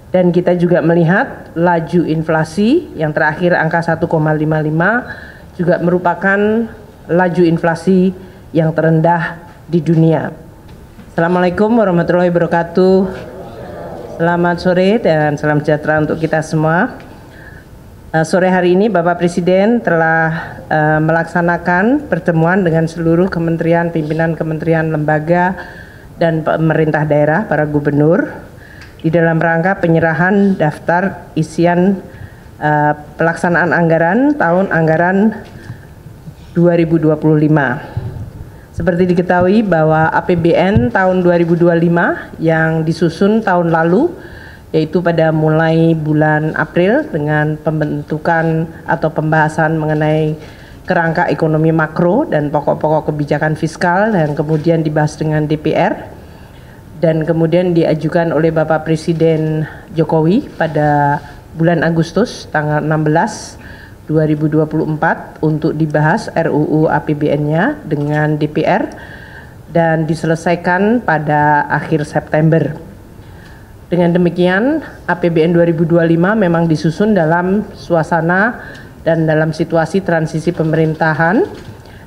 Dan kita juga melihat laju inflasi yang terakhir angka 1,55 juga merupakan laju inflasi yang terendah di dunia. Assalamualaikum warahmatullahi wabarakatuh. Selamat sore dan salam sejahtera untuk kita semua. Sore hari ini Bapak Presiden telah melaksanakan pertemuan dengan seluruh kementerian, pimpinan kementerian, lembaga, dan pemerintah daerah, para gubernur, di dalam rangka penyerahan daftar isian pelaksanaan anggaran tahun anggaran 2025. Seperti diketahui bahwa APBN tahun 2025 yang disusun tahun lalu, yaitu pada mulai bulan April dengan pembentukan atau pembahasan mengenai kerangka ekonomi makro dan pokok-pokok kebijakan fiskal, dan kemudian dibahas dengan DPR, dan kemudian diajukan oleh Bapak Presiden Jokowi pada bulan Agustus tanggal 16 2024 untuk dibahas RUU APBN-nya dengan DPR dan diselesaikan pada akhir September. Dengan demikian, APBN 2025 memang disusun dalam suasana dan dalam situasi transisi pemerintahan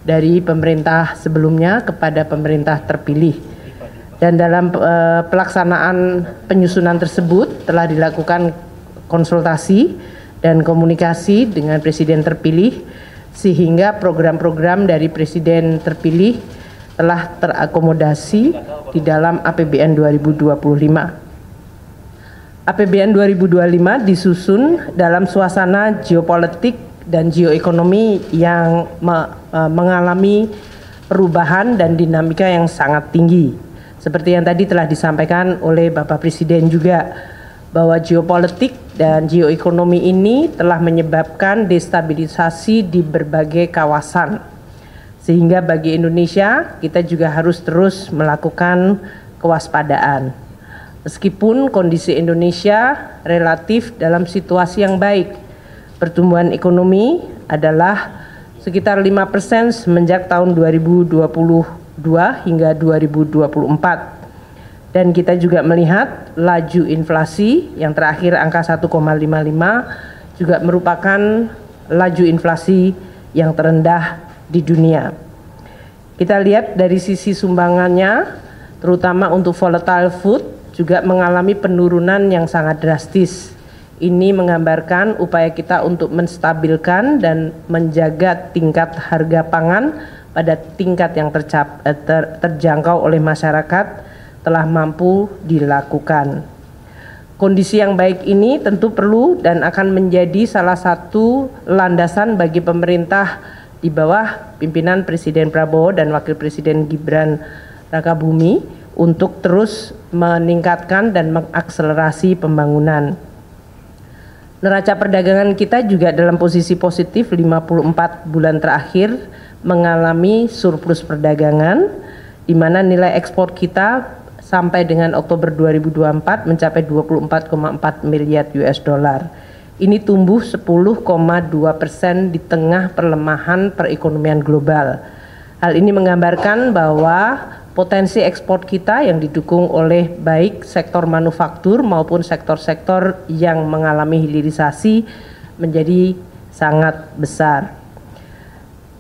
dari pemerintah sebelumnya kepada pemerintah terpilih. Dan dalam pelaksanaan penyusunan tersebut telah dilakukan konsultasi dan komunikasi dengan Presiden terpilih, sehingga program-program dari Presiden terpilih telah terakomodasi di dalam APBN 2025. APBN 2025 disusun dalam suasana geopolitik dan geoekonomi yang mengalami perubahan dan dinamika yang sangat tinggi. Seperti yang tadi telah disampaikan oleh Bapak Presiden juga, bahwa geopolitik dan geoekonomi ini telah menyebabkan destabilisasi di berbagai kawasan. Sehingga bagi Indonesia, kita juga harus terus melakukan kewaspadaan. Meskipun kondisi Indonesia relatif dalam situasi yang baik, pertumbuhan ekonomi adalah sekitar 5% semenjak tahun 2022 hingga 2024. Dan kita juga melihat laju inflasi yang terakhir angka 1,55 juga merupakan laju inflasi yang terendah di dunia. Kita lihat dari sisi sumbangannya, terutama untuk volatile food juga mengalami penurunan yang sangat drastis. Ini menggambarkan upaya kita untuk menstabilkan dan menjaga tingkat harga pangan pada tingkat yang terjangkau oleh masyarakat telah mampu dilakukan. Kondisi yang baik ini tentu perlu dan akan menjadi salah satu landasan bagi pemerintah di bawah pimpinan Presiden Prabowo dan Wakil Presiden Gibran Rakabuming untuk terus meningkatkan dan mengakselerasi pembangunan. Neraca perdagangan kita juga dalam posisi positif 54 bulan terakhir mengalami surplus perdagangan, di mana nilai ekspor kita sampai dengan Oktober 2024 mencapai 24,4 miliar US dollar. Ini tumbuh 10,2% di tengah perlemahan perekonomian global. Hal ini menggambarkan bahwa potensi ekspor kita yang didukung oleh baik sektor manufaktur maupun sektor-sektor yang mengalami hilirisasi menjadi sangat besar.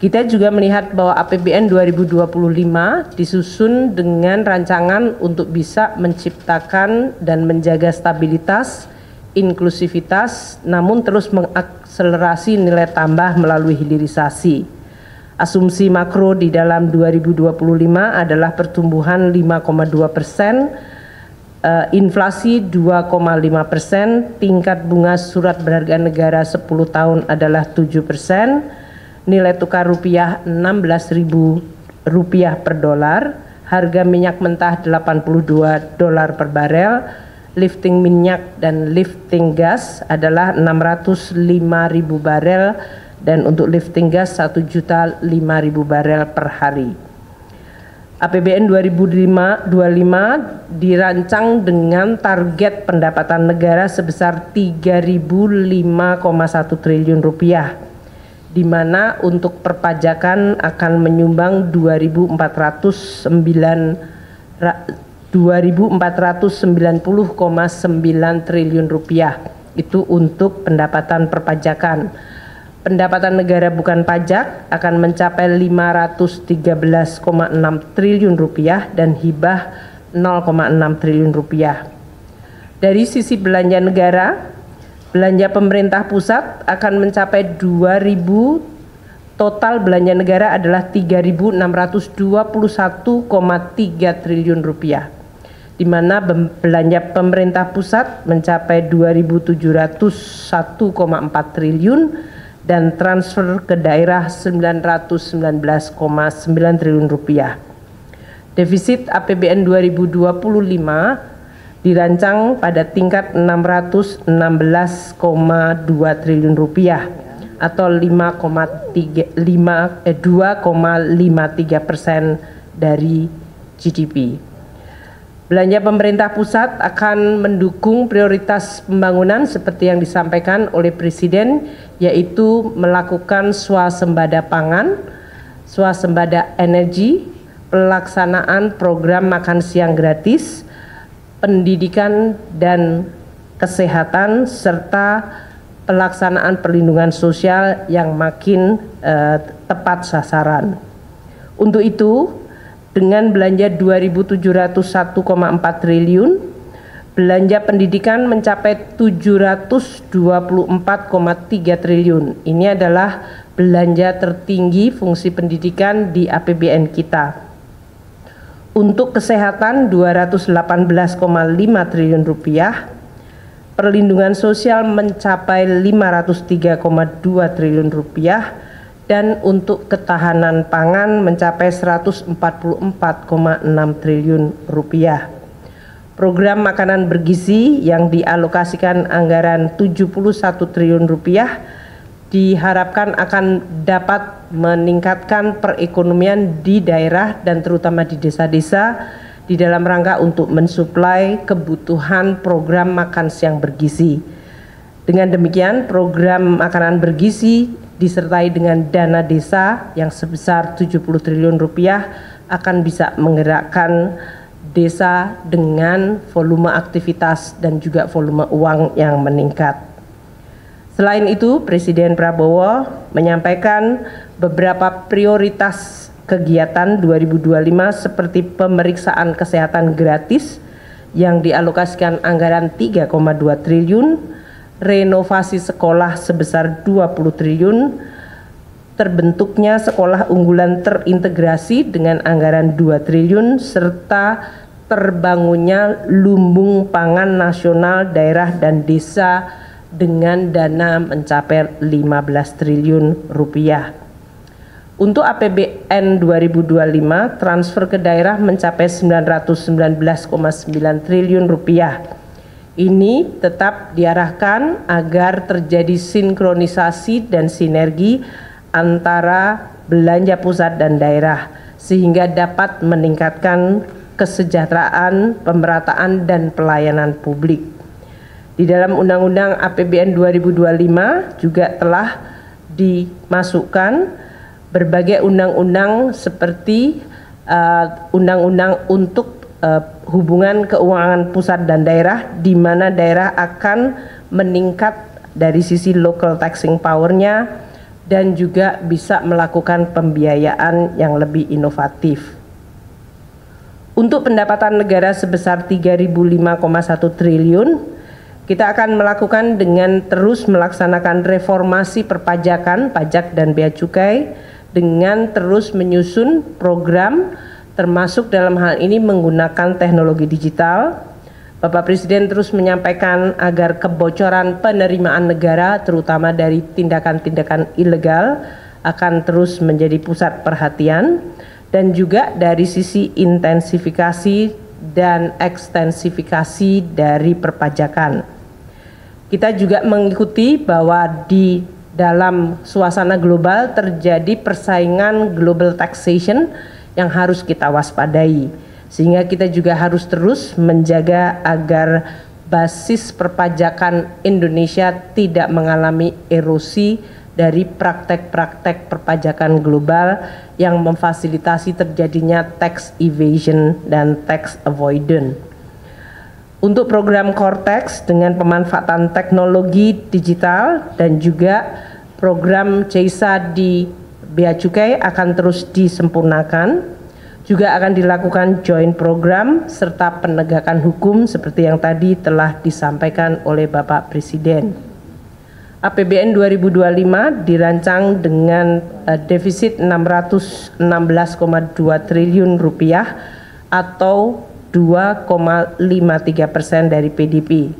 Kita juga melihat bahwa APBN 2025 disusun dengan rancangan untuk bisa menciptakan dan menjaga stabilitas, inklusivitas, namun terus mengakselerasi nilai tambah melalui hilirisasi. Asumsi makro di dalam 2025 adalah pertumbuhan 5,2%, inflasi 2,5%, tingkat bunga surat berharga negara 10 tahun adalah 7%, nilai tukar rupiah Rp16.000 per dolar, harga minyak mentah $82 per barel, lifting minyak dan lifting gas adalah 605.000 barel, dan untuk lifting gas 1.005.000 barel per hari. APBN 2025 dirancang dengan target pendapatan negara sebesar Rp3.005,1 triliun, di mana untuk perpajakan akan menyumbang 2.490,9 triliun rupiah. Itu untuk pendapatan perpajakan. Pendapatan negara bukan pajak akan mencapai 513,6 triliun rupiah dan hibah 0,6 triliun rupiah. Dari sisi belanja negara, belanja pemerintah pusat akan mencapai 2.000, total belanja negara adalah 3.621,3 triliun rupiah, di mana belanja pemerintah pusat mencapai 2.701,4 triliun dan transfer ke daerah 919,9 triliun rupiah. Defisit APBN 2025 dirancang pada tingkat 616,2 triliun rupiah atau 2,53% dari GDP. Belanja pemerintah pusat akan mendukung prioritas pembangunan seperti yang disampaikan oleh Presiden, yaitu melakukan swasembada pangan, swasembada energi, pelaksanaan program makan siang gratis, pendidikan dan kesehatan, serta pelaksanaan perlindungan sosial yang makin tepat sasaran. Untuk itu, dengan belanja 2.701,4 triliun, belanja pendidikan mencapai 724,3 triliun. Ini adalah belanja tertinggi fungsi pendidikan di APBN kita. Untuk kesehatan 218,5 triliun rupiah, perlindungan sosial mencapai 503,2 triliun rupiah, dan untuk ketahanan pangan mencapai 144,6 triliun rupiah. Program makanan bergizi yang dialokasikan anggaran 71 triliun rupiah diharapkan akan dapat meningkatkan perekonomian di daerah dan terutama di desa-desa di dalam rangka untuk mensuplai kebutuhan program makan siang bergizi. Dengan demikian, program makanan bergizi disertai dengan dana desa yang sebesar 70 triliun rupiah akan bisa menggerakkan desa dengan volume aktivitas dan juga volume uang yang meningkat. Selain itu, Presiden Prabowo menyampaikan beberapa prioritas kegiatan 2025 seperti pemeriksaan kesehatan gratis yang dialokasikan anggaran 3,2 triliun, renovasi sekolah sebesar 20 triliun, terbentuknya sekolah unggulan terintegrasi dengan anggaran 2 triliun, serta terbangunnya lumbung pangan nasional daerah dan desa dengan dana mencapai 15 triliun rupiah. Untuk APBN 2025, transfer ke daerah mencapai 919,9 triliun rupiah. Ini tetap diarahkan agar terjadi sinkronisasi dan sinergi antara belanja pusat dan daerah sehingga dapat meningkatkan kesejahteraan, pemerataan dan pelayanan publik. Di dalam Undang-Undang APBN 2025 juga telah dimasukkan berbagai undang-undang seperti undang-undang untuk hubungan keuangan pusat dan daerah, di mana daerah akan meningkat dari sisi local taxing power-nya dan juga bisa melakukan pembiayaan yang lebih inovatif. Untuk pendapatan negara sebesar 3.005,1 triliun, kita akan melakukan dengan terus melaksanakan reformasi perpajakan, pajak dan bea cukai, dengan terus menyusun program termasuk dalam hal ini menggunakan teknologi digital. Bapak Presiden terus menyampaikan agar kebocoran penerimaan negara terutama dari tindakan-tindakan ilegal akan terus menjadi pusat perhatian, dan juga dari sisi intensifikasi dan ekstensifikasi dari perpajakan. Kita juga mengikuti bahwa di dalam suasana global terjadi persaingan global taxation yang harus kita waspadai, sehingga kita juga harus terus menjaga agar basis perpajakan Indonesia tidak mengalami erosi dari praktek-praktek perpajakan global yang memfasilitasi terjadinya tax evasion dan tax avoidance. Untuk program Cortex dengan pemanfaatan teknologi digital dan juga program CESA di Bea Cukai akan terus disempurnakan. Juga akan dilakukan joint program serta penegakan hukum seperti yang tadi telah disampaikan oleh Bapak Presiden. APBN 2025 dirancang dengan defisit 616,2 triliun rupiah atau 2,53% dari PDB.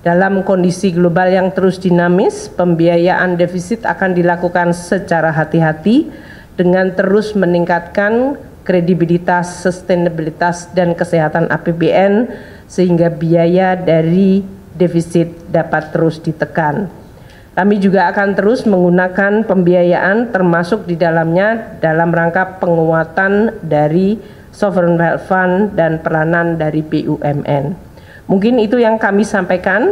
Dalam kondisi global yang terus dinamis, pembiayaan defisit akan dilakukan secara hati-hati dengan terus meningkatkan kredibilitas, sustainabilitas, dan kesehatan APBN sehingga biaya dari defisit dapat terus ditekan. Kami juga akan terus menggunakan pembiayaan termasuk di dalamnya dalam rangka penguatan dari Sovereign Wealth Fund dan peranan dari BUMN. Mungkin itu yang kami sampaikan.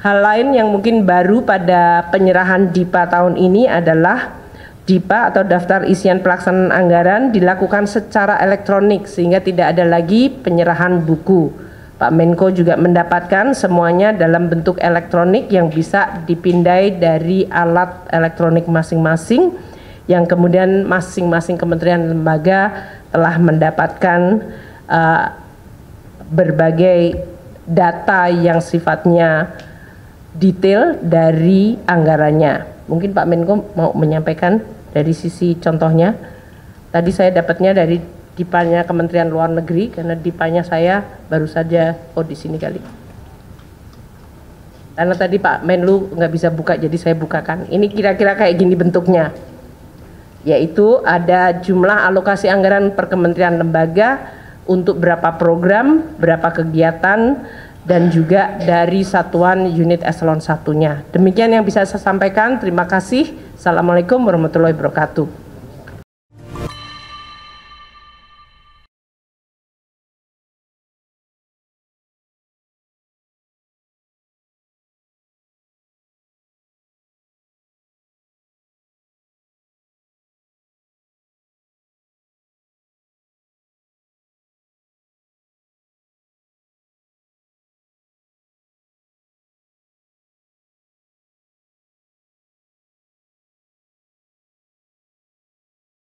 Hal lain yang mungkin baru pada penyerahan DIPA tahun ini adalah DIPA atau daftar isian pelaksanaan anggaran dilakukan secara elektronik sehingga tidak ada lagi penyerahan buku. Pak Menko juga mendapatkan semuanya dalam bentuk elektronik yang bisa dipindai dari alat elektronik masing-masing yang kemudian masing-masing kementerian dan lembaga telah mendapatkan berbagai data yang sifatnya detail dari anggarannya. Mungkin Pak Menko mau menyampaikan dari sisi contohnya. Tadi saya dapatnya dari DIPA-nya Kementerian Luar Negeri karena DIPA-nya saya baru saja di sini kali. Karena tadi Pak Menlu nggak bisa buka jadi saya bukakan. Ini kira-kira kayak gini bentuknya. Yaitu ada jumlah alokasi anggaran per kementerian lembaga untuk berapa program, berapa kegiatan, dan juga dari satuan unit eselon 1-nya. Demikian yang bisa saya sampaikan. Terima kasih. Assalamualaikum warahmatullahi wabarakatuh.